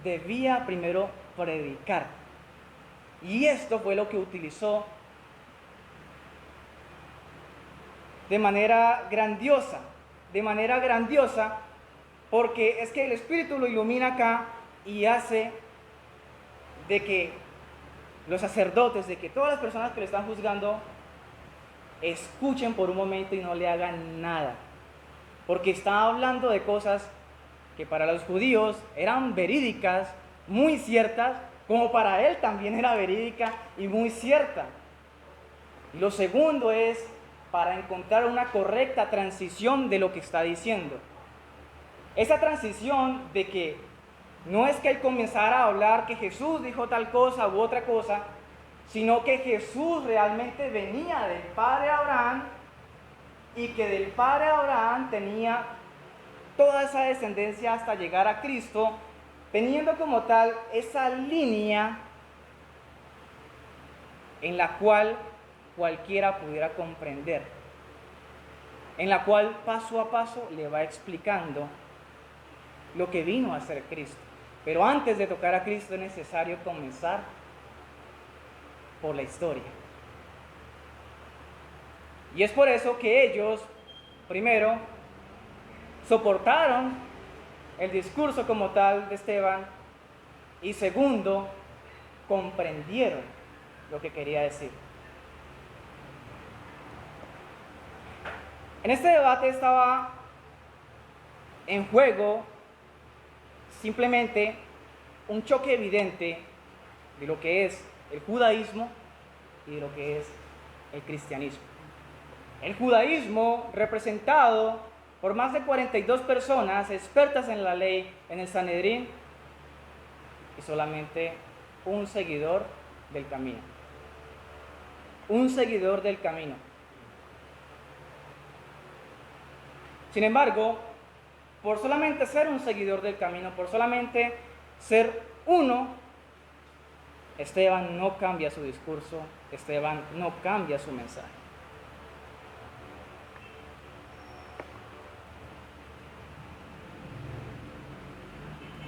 debía primero predicar. Y esto fue lo que utilizó de manera grandiosa, porque es que el Espíritu lo ilumina acá y hace de que los sacerdotes, de que todas las personas que le están juzgando, escuchen por un momento y no le hagan nada, porque está hablando de cosas que para los judíos eran verídicas, muy ciertas, como para él también era verídica y muy cierta. Y lo segundo es para encontrar una correcta transición de lo que está diciendo. Esa transición de que no es que él comenzara a hablar que Jesús dijo tal cosa u otra cosa, sino que Jesús realmente venía del padre Abraham y que del padre Abraham tenía toda esa descendencia hasta llegar a Cristo, teniendo como tal esa línea en la cual cualquiera pudiera comprender, en la cual paso a paso le va explicando lo que vino a ser Cristo. Pero antes de tocar a Cristo es necesario comenzar por la historia. Y es por eso que ellos, primero, soportaron el discurso como tal de Esteban y segundo, comprendieron lo que quería decir. En este debate estaba en juego simplemente un choque evidente de lo que es el judaísmo y de lo que es el cristianismo. El judaísmo, representado por más de 42 personas expertas en la ley en el Sanedrín, y solamente un seguidor del camino. Un seguidor del camino. Sin embargo, por solamente ser un seguidor del camino, por solamente ser uno, Esteban no cambia su discurso, Esteban no cambia su mensaje.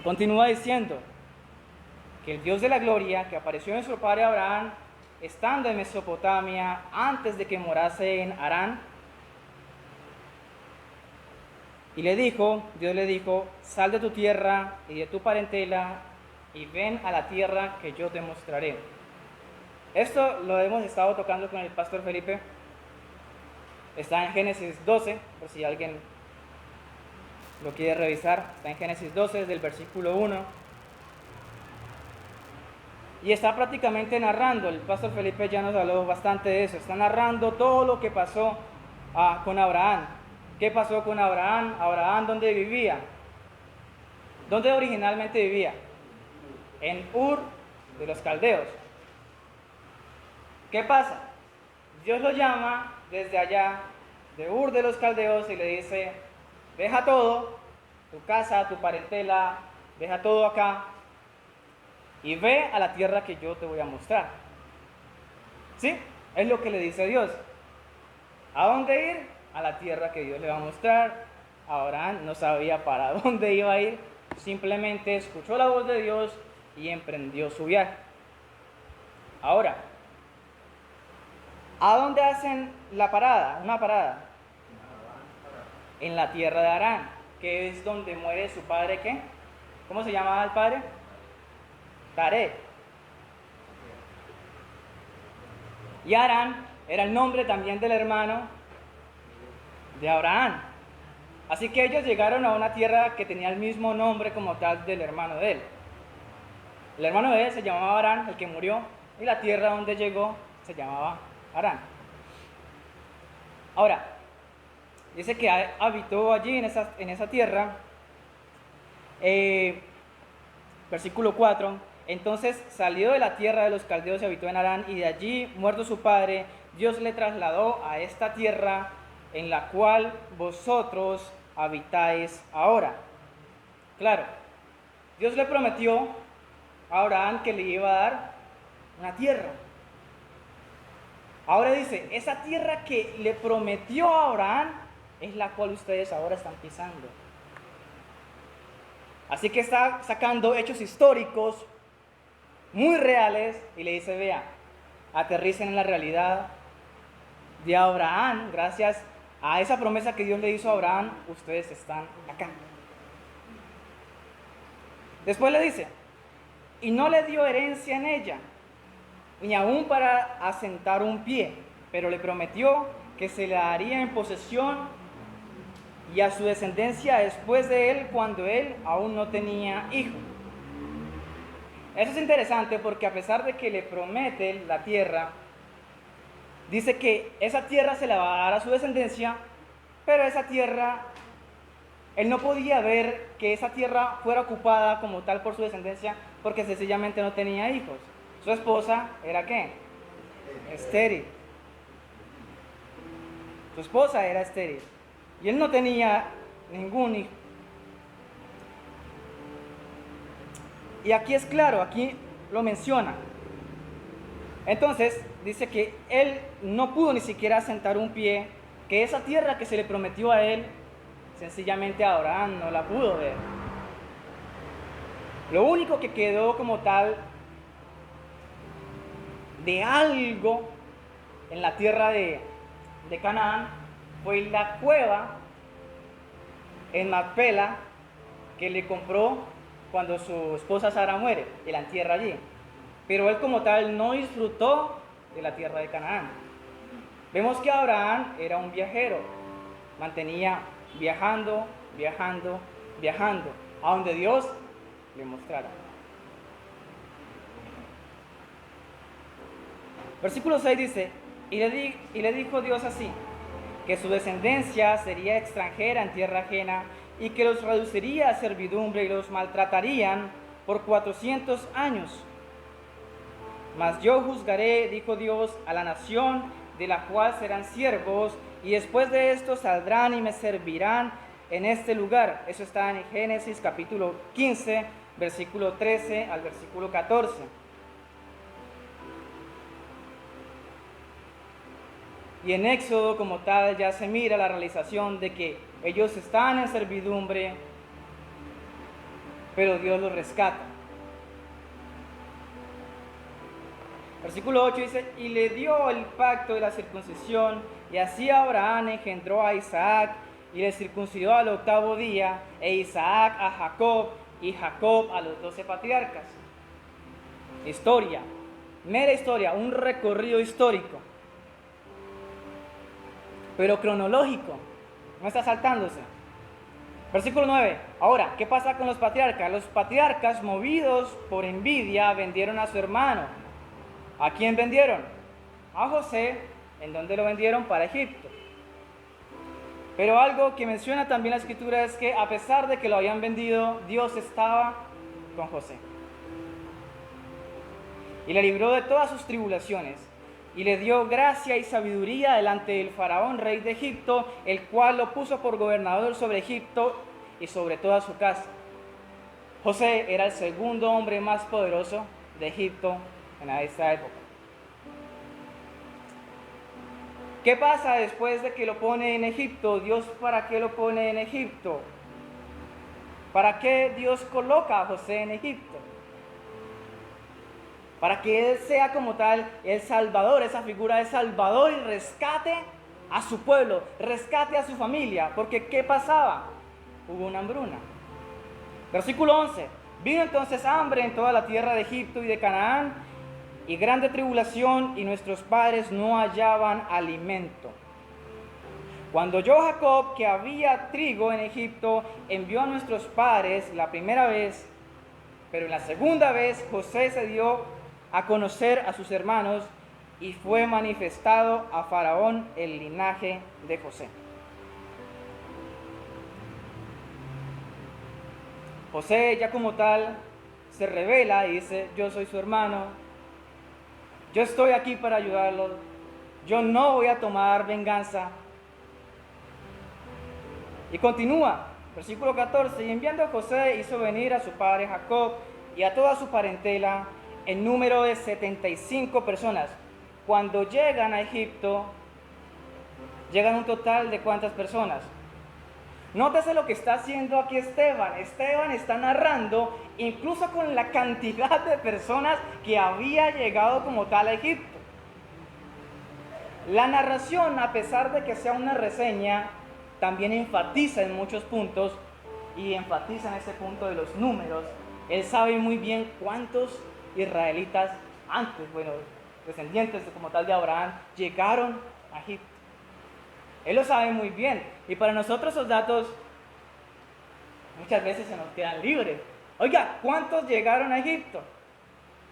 Continúa diciendo que el Dios de la gloria, que apareció en nuestro padre Abraham, estando en Mesopotamia, antes de que morase en Harán, y Dios le dijo, sal de tu tierra y de tu parentela, y ven a la tierra que yo te mostraré. Esto lo hemos estado tocando con el pastor Felipe. Está en Génesis 12, por si alguien lo quiere revisar. Está en Génesis 12, del versículo 1. Y está prácticamente narrando, el pastor Felipe ya nos habló bastante de eso, está narrando todo lo que pasó con Abraham. ¿Qué pasó con Abraham? Abraham, ¿dónde vivía? ¿Dónde originalmente vivía? En Ur de los Caldeos. ¿Qué pasa? Dios lo llama desde allá, de Ur de los Caldeos, y le dice, deja todo, tu casa, tu parentela, deja todo acá, y ve a la tierra que yo te voy a mostrar. ¿Sí? Es lo que le dice Dios. ¿A dónde ir? A la tierra que Dios le va a mostrar. Abraham no sabía para dónde iba a ir, simplemente escuchó la voz de Dios y emprendió su viaje. Ahora, ¿a dónde hacen la parada? Una parada. En la tierra de Harán, que es donde muere su padre, ¿qué? ¿Cómo se llamaba el padre? Taré. Y Harán era el nombre también del hermano de Abraham. Así que ellos llegaron a una tierra que tenía el mismo nombre como tal del hermano de él. El hermano de él se llamaba Harán, el que murió, y la tierra donde llegó se llamaba Harán. Ahora, dice que habitó allí en esa tierra, versículo 4, entonces salió de la tierra de los caldeos y habitó en Harán, y de allí, muerto su padre, Dios le trasladó a esta tierra en la cual vosotros habitáis ahora. Claro, Dios le prometió a Abraham que le iba a dar una tierra. Ahora dice, esa tierra que le prometió a Abraham es la cual ustedes ahora están pisando. Así que está sacando hechos históricos muy reales y le dice, vea, aterricen en la realidad de Abraham. Gracias a esa promesa que Dios le hizo a Abraham, ustedes están acá. Después le dice, y no le dio herencia en ella, ni aún para asentar un pie, pero le prometió que se le daría en posesión y a su descendencia después de él, cuando él aún no tenía hijo. Eso es interesante porque a pesar de que le promete la tierra, dice que esa tierra se la va a dar a su descendencia, pero esa tierra, él no podía ver que esa tierra fuera ocupada como tal por su descendencia, porque sencillamente no tenía hijos. Su esposa era ¿qué? Estéril. Su esposa era estéril. Y él no tenía ningún hijo. Y aquí es claro, aquí lo menciona. Entonces, dice que él no pudo ni siquiera sentar un pie, que esa tierra que se le prometió a él, sencillamente a Abraham no la pudo ver. Lo único que quedó como tal de algo en la tierra de de Canaán fue la cueva en Macpela que le compró cuando su esposa Sara muere y la entierra allí. Pero él como tal no disfrutó de la tierra de Canaán. Vemos que Abraham era un viajero, mantenía viajando, viajando, viajando, a donde Dios le mostrara. Versículo 6 dice, y le dijo Dios así, que su descendencia sería extranjera en tierra ajena y que los reduciría a servidumbre y los maltratarían por 400 años. Mas yo juzgaré, dijo Dios, a la nación de la cual serán siervos, y después de esto saldrán y me servirán en este lugar. Eso está en Génesis capítulo 15, versículo 13 al versículo 14. Y en Éxodo como tal ya se mira la realización de que ellos están en servidumbre, pero Dios los rescata. Versículo 8 dice, y le dio el pacto de la circuncisión, y así Abraham engendró a Isaac, y le circuncidó al 8º día, e Isaac a Jacob, y Jacob a los 12 patriarcas. Historia, mera historia, un recorrido histórico, pero cronológico, no está saltándose. Versículo 9, ahora, ¿qué pasa con los patriarcas? Los patriarcas, movidos por envidia, vendieron a su hermano. ¿A quién vendieron? A José. ¿En dónde lo vendieron? Para Egipto. Pero algo que menciona también la Escritura es que a pesar de que lo habían vendido, Dios estaba con José. Y le libró de todas sus tribulaciones. Y le dio gracia y sabiduría delante del faraón, rey de Egipto, el cual lo puso por gobernador sobre Egipto y sobre toda su casa. José era el segundo hombre más poderoso de Egipto en esta época. ¿Qué pasa después de que lo pone en Egipto? ¿Dios para qué lo pone en Egipto? ¿Para qué Dios coloca a José en Egipto? Para que él sea como tal el Salvador, esa figura de Salvador, y rescate a su pueblo, rescate a su familia. Porque ¿qué pasaba? Hubo una hambruna. Versículo 11. Vino entonces hambre en toda la tierra de Egipto y de Canaán, y grande tribulación, y nuestros padres no hallaban alimento. Cuando oyó Jacob que había trigo en Egipto, envió a nuestros padres la primera vez, pero en la segunda vez José se dio a conocer a sus hermanos, y fue manifestado a Faraón el linaje de José. José ya como tal se revela y dice, yo soy su hermano, yo estoy aquí para ayudarlo, yo no voy a tomar venganza. Y continúa, versículo 14, y enviando a José hizo venir a su padre Jacob y a toda su parentela en número de 75 personas. Cuando llegan a Egipto, llegan un total de ¿cuántas personas? Nótese lo que está haciendo aquí Esteban. Esteban está narrando incluso con la cantidad de personas que había llegado como tal a Egipto. La narración, a pesar de que sea una reseña, también enfatiza en muchos puntos, y enfatiza en ese punto de los números. Él sabe muy bien cuántos israelitas antes, descendientes como tal de Abraham, llegaron a Egipto. Él lo sabe muy bien, y para nosotros esos datos muchas veces se nos quedan libres. Oiga, ¿cuántos llegaron a Egipto?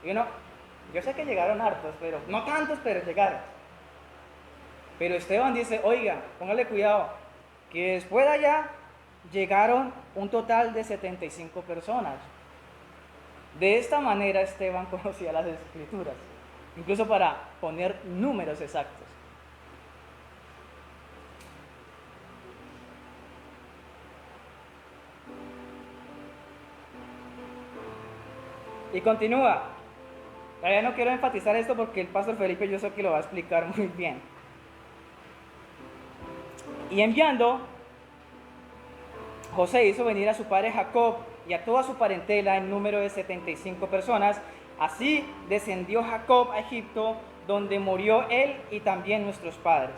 Y uno, yo sé que llegaron hartos, pero no tantos, pero llegaron. Pero Esteban dice, oiga, póngale cuidado, que después de allá llegaron un total de 75 personas. De esta manera Esteban conocía las Escrituras, incluso para poner números exactos. Y continúa. Todavía no quiero enfatizar esto porque el pastor Felipe yo sé que lo va a explicar muy bien. Y enviando, José hizo venir a su padre Jacob y a toda su parentela en número de 75 personas. Así descendió Jacob a Egipto, donde murió él y también nuestros padres.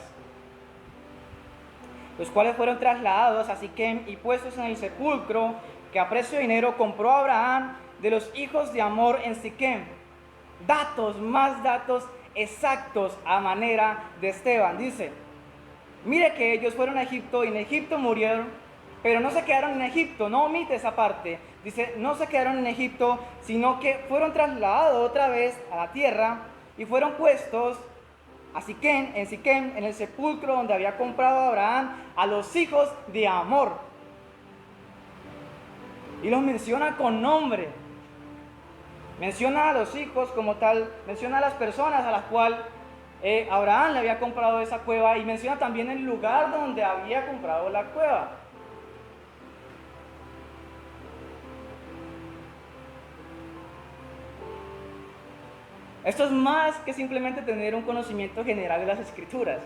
los cuales fueron trasladados a Siquem y puestos en el sepulcro que a precio de dinero compró Abraham de los hijos de Hamor en Siquem. Más datos exactos a manera de Esteban. Dice, mire que ellos fueron a Egipto y en Egipto murieron, pero no se quedaron en Egipto, no omite esa parte. Dice, no se quedaron en Egipto, sino que fueron trasladados otra vez a la tierra y fueron puestos a Siquem, en el sepulcro donde había comprado Abraham a los hijos de Hamor. Y los menciona con nombre. Menciona a los hijos como tal, menciona a las personas a las cuales Abraham le había comprado esa cueva y menciona también el lugar donde había comprado la cueva. Esto es más que simplemente tener un conocimiento general de las Escrituras.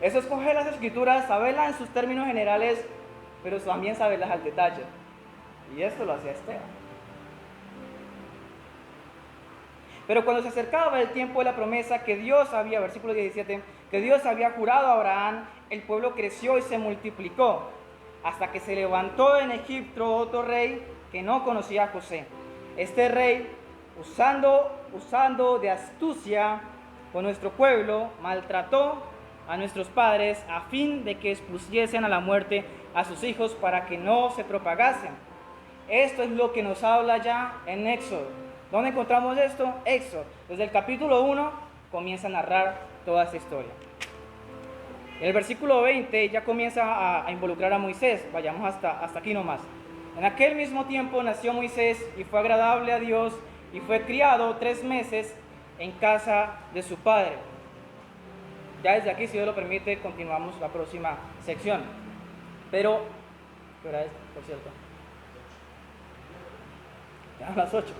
Eso es coger las Escrituras, saberlas en sus términos generales, pero también saberlas al detalle. Y esto lo hacía Esteban. Pero cuando se acercaba el tiempo de la promesa que Dios había, versículo 17, que Dios había jurado a Abraham, el pueblo creció y se multiplicó, hasta que se levantó en Egipto otro rey que no conocía a José. Este rey, usando de astucia con nuestro pueblo, maltrató a nuestros padres a fin de que expusiesen a la muerte a sus hijos para que no se propagasen. Esto es lo que nos habla ya en Éxodo. ¿Dónde encontramos esto? Éxodo. Desde el capítulo 1 comienza a narrar toda esta historia. En el versículo 20 ya comienza a involucrar a Moisés. Vayamos hasta aquí nomás. En aquel mismo tiempo nació Moisés y fue agradable a Dios y fue criado 3 meses en casa de su padre. Ya desde aquí, si Dios lo permite, continuamos la próxima sección. Pero, ¿qué hora es, por cierto? Ya a las 8.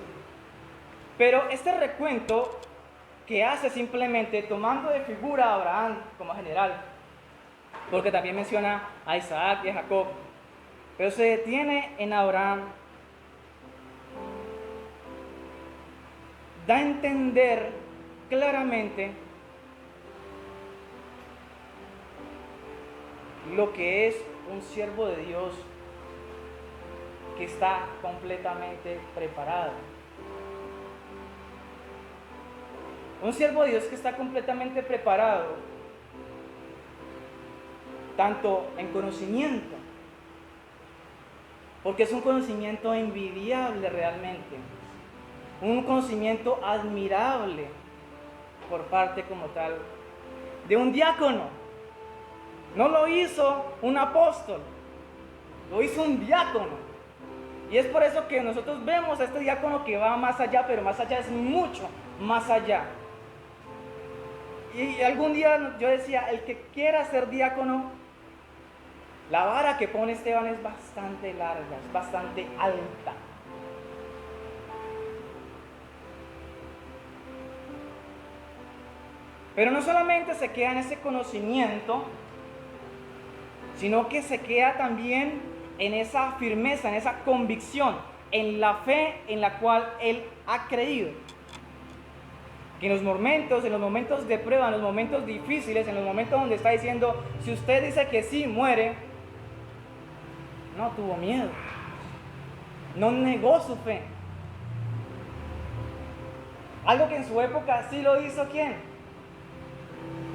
Pero este recuento que hace simplemente tomando de figura a Abraham como general, porque también menciona a Isaac y a Jacob, pero se detiene en Abraham, da a entender claramente lo que es un siervo de Dios que está completamente preparado. Un siervo de Dios que está completamente preparado, tanto en conocimiento, porque es un conocimiento envidiable realmente, un conocimiento admirable por parte como tal de un diácono. No lo hizo un apóstol, lo hizo un diácono. Y es por eso que nosotros vemos a este diácono que va más allá, pero más allá es mucho más allá. Y algún día yo decía, el que quiera ser diácono, la vara que pone Esteban es bastante larga, es bastante alta. Pero no solamente se queda en ese conocimiento, sino que se queda también en esa firmeza, en esa convicción, en la fe en la cual él ha creído. Que en los momentos de prueba, en los momentos difíciles, en los momentos donde está diciendo, si usted dice que sí, muere, no tuvo miedo, no negó su fe. Algo que en su época sí lo hizo, ¿quién?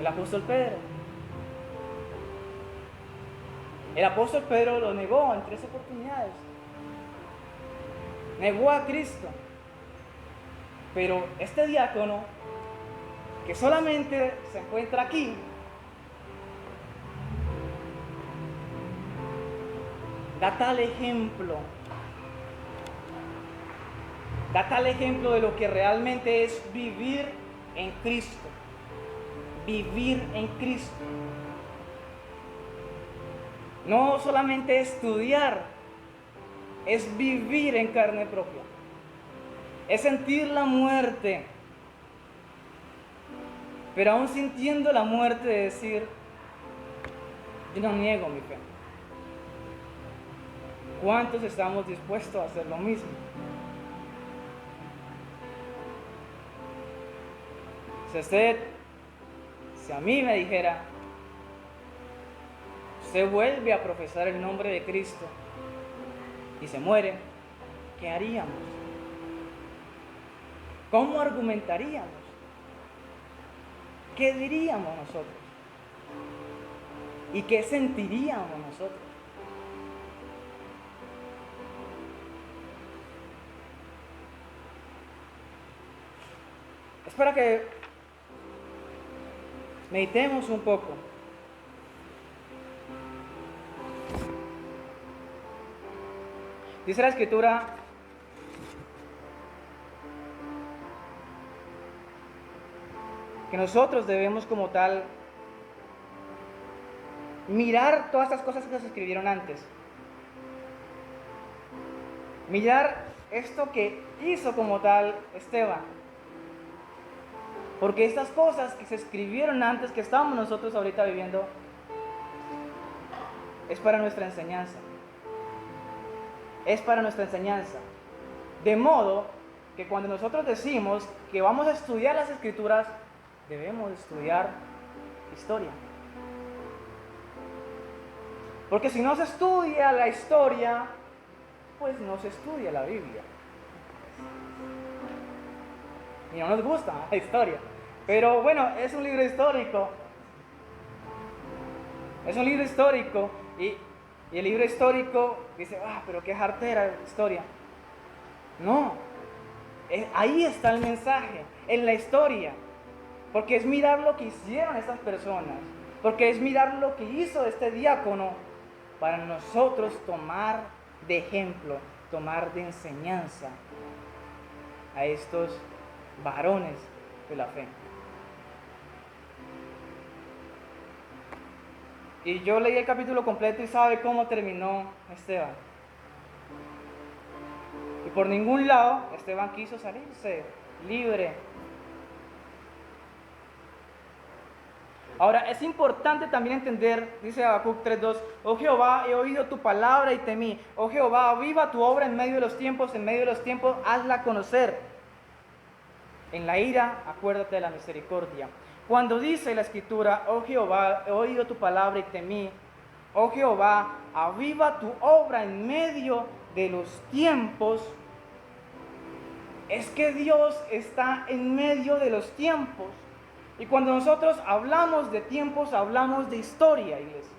El apóstol Pedro. El apóstol Pedro lo negó en 3 oportunidades. Negó a Cristo. Pero este diácono, que solamente se encuentra aquí, da tal ejemplo de lo que realmente es vivir en Cristo. Vivir en Cristo. No solamente estudiar, es vivir en carne propia. Es sentir la muerte, pero aún sintiendo la muerte de decir, yo no niego mi fe. ¿Cuántos estamos dispuestos a hacer lo mismo? Si a mí me dijera, usted vuelve a profesar el nombre de Cristo y se muere, ¿qué haríamos? ¿Cómo argumentaríamos? ¿Qué diríamos nosotros? ¿Y qué sentiríamos nosotros? Es para que meditemos un poco. Dice la Escritura que nosotros debemos como tal mirar todas estas cosas que se escribieron antes. Mirar esto que hizo como tal Esteban. Porque estas cosas que se escribieron antes, que estamos nosotros ahorita viviendo, es para nuestra enseñanza. Es para nuestra enseñanza. De modo que cuando nosotros decimos que vamos a estudiar las Escrituras, debemos estudiar historia. Porque si no se estudia la historia, pues no se estudia la Biblia. Y no nos gusta la historia. Pero bueno, es un libro histórico. Es un libro histórico. Y el libro histórico dice, pero qué jartera historia. No. Ahí está el mensaje, en la historia. Porque es mirar lo que hicieron estas personas. Porque es mirar lo que hizo este diácono para nosotros tomar de ejemplo, tomar de enseñanza a estos varones de la fe. Y yo leí el capítulo completo y sabe cómo terminó Esteban. Y por ningún lado Esteban quiso salirse libre. Ahora, es importante también entender, dice Habacuc 3:2, oh Jehová, he oído tu palabra y temí. Oh Jehová, aviva tu obra en medio de los tiempos, hazla conocer. En la ira, acuérdate de la misericordia. Cuando dice la Escritura, oh Jehová, he oído tu palabra y temí, oh Jehová, aviva tu obra en medio de los tiempos, es que Dios está en medio de los tiempos. Y cuando nosotros hablamos de tiempos, hablamos de historia, iglesia.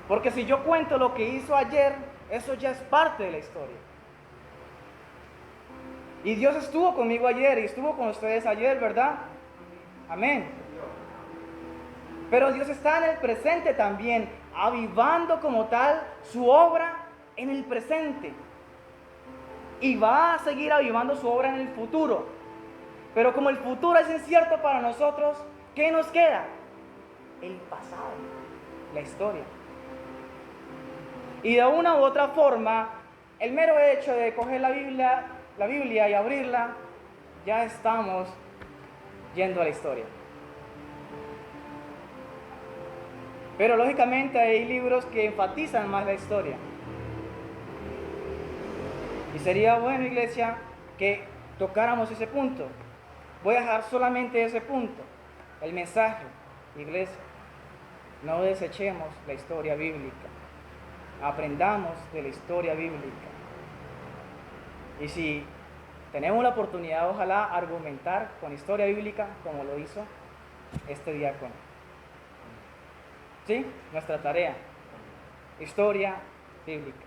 Porque si yo cuento lo que hizo ayer, eso ya es parte de la historia. Y Dios estuvo conmigo ayer y estuvo con ustedes ayer, ¿verdad? Amén. Pero Dios está en el presente también, avivando como tal su obra en el presente. Y va a seguir avivando su obra en el futuro. Pero como el futuro es incierto para nosotros, ¿qué nos queda? El pasado, la historia. Y de una u otra forma, el mero hecho de coger la Biblia y abrirla, ya estamos yendo a la historia. Pero lógicamente hay libros que enfatizan más la historia. Y sería bueno, iglesia, que tocáramos ese punto. Voy a dejar solamente ese punto, el mensaje, iglesia. No desechemos la historia bíblica. Aprendamos de la historia bíblica. Y si tenemos la oportunidad, ojalá, argumentar con historia bíblica como lo hizo este diácono. ¿Sí? Nuestra tarea. Historia bíblica.